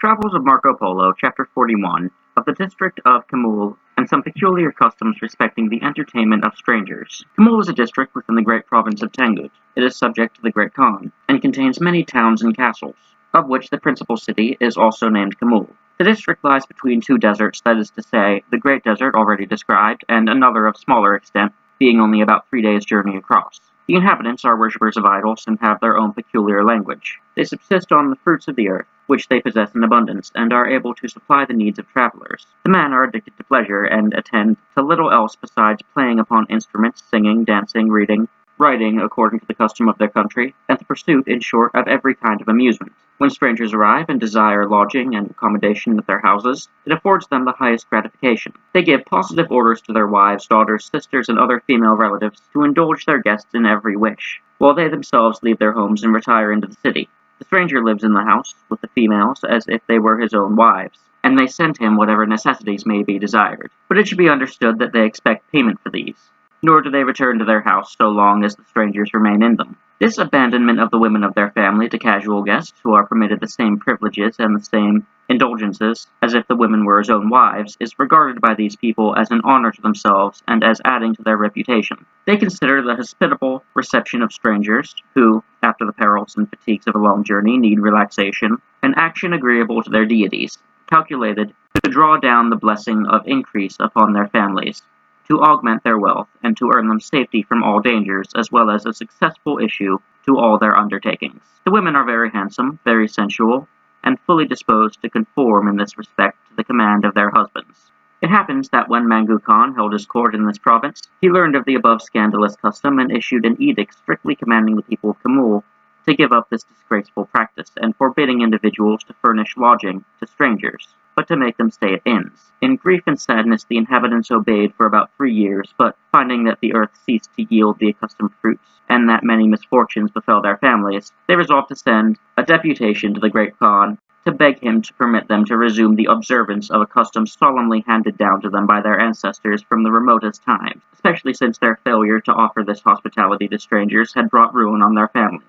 Travels of Marco Polo, Chapter 41, of the district of Camul, and some peculiar customs respecting the entertainment of strangers. Camul is a district within the great province of Tangut. It is subject to the Great Khan, and contains many towns and castles, of which the principal city is also named Camul. The district lies between two deserts, that is to say, the Great Desert already described, and another of smaller extent, being only about 3 days' journey across. The inhabitants are worshippers of idols and have their own peculiar language. They subsist on the fruits of the earth, which they possess in abundance, and are able to supply the needs of travelers. The men are addicted to pleasure, and attend to little else besides playing upon instruments, singing, dancing, reading, writing according to the custom of their country, and the pursuit, in short, of every kind of amusement. When strangers arrive and desire lodging and accommodation at their houses, it affords them the highest gratification. They give positive orders to their wives, daughters, sisters, and other female relatives to indulge their guests in every wish, while they themselves leave their homes and retire into the city. The stranger lives in the house with the females as if they were his own wives, and they send him whatever necessities may be desired. But it should be understood that they expect payment for these, nor do they return to their house so long as the strangers remain in them. This abandonment of the women of their family to casual guests, who are permitted the same privileges and the same indulgences as if the women were his own wives, is regarded by these people as an honor to themselves and as adding to their reputation. They consider the hospitable reception of strangers, who, after the perils and fatigues of a long journey, need relaxation, an action agreeable to their deities, calculated to draw down the blessing of increase upon their families, to augment their wealth, and to earn them safety from all dangers, as well as a successful issue to all their undertakings. The women are very handsome, very sensual, and fully disposed to conform in this respect to the command of their husbands. It happens that when Mangu Khan held his court in this province, he learned of the above scandalous custom and issued an edict strictly commanding the people of Camul to give up this disgraceful practice, and forbidding individuals to furnish lodging to strangers, but to make them stay at inns. In grief and sadness the inhabitants obeyed for about 3 years, but finding that the earth ceased to yield the accustomed fruits, and that many misfortunes befell their families, they resolved to send a deputation to the Great Khan to beg him to permit them to resume the observance of a custom solemnly handed down to them by their ancestors from the remotest times, especially since their failure to offer this hospitality to strangers had brought ruin on their families.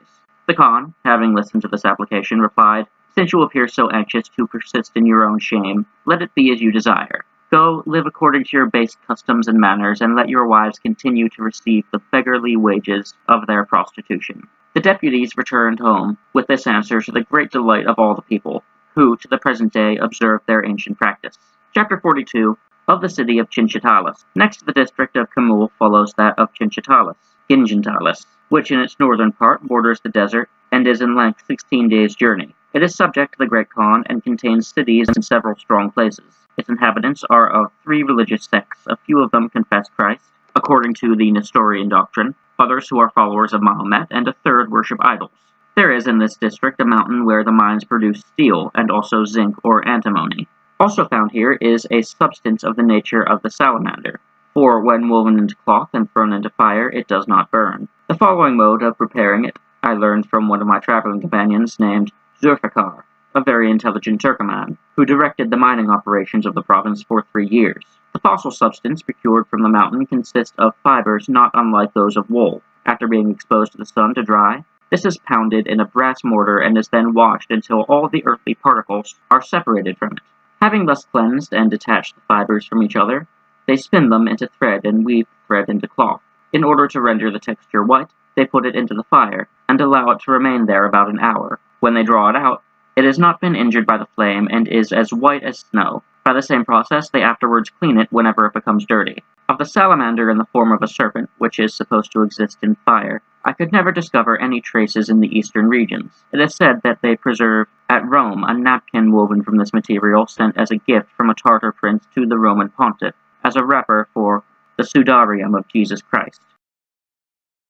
The Khan, having listened to this application, replied, "Since you appear so anxious to persist in your own shame, let it be as you desire. Go, live according to your base customs and manners, and let your wives continue to receive the beggarly wages of their prostitution." The deputies returned home with this answer, to the great delight of all the people, who to the present day observe their ancient practice. Chapter 42 of the city of Chinchitalis. Next to the district of Camul follows that of Gingintalis, which in its northern part borders the desert and is in length 16 days' journey. It is subject to the Great Khan and contains cities and several strong places. Its inhabitants are of 3 religious sects. A few of them confess Christ, according to the Nestorian doctrine, others who are followers of Mahomet, and a third worship idols. There is in this district a mountain where the mines produce steel, and also zinc or antimony. Also found here is a substance of the nature of the salamander, for when woven into cloth and thrown into fire, it does not burn. The following mode of preparing it I learned from one of my traveling companions named Zulfikar, a very intelligent Turkoman, who directed the mining operations of the province for 3 years. The fossil substance procured from the mountain consists of fibers not unlike those of wool. After being exposed to the sun to dry, this is pounded in a brass mortar and is then washed until all the earthly particles are separated from it. Having thus cleansed and detached the fibers from each other, they spin them into thread and weave the thread into cloth. In order to render the texture white, they put it into the fire, and allow it to remain there about an hour. When they draw it out, it has not been injured by the flame, and is as white as snow. By the same process, they afterwards clean it whenever it becomes dirty. Of the salamander in the form of a serpent, which is supposed to exist in fire, I could never discover any traces in the eastern regions. It is said that they preserve at Rome a napkin woven from this material, sent as a gift from a Tartar prince to the Roman pontiff, as a wrapper for the Sudarium of Jesus Christ.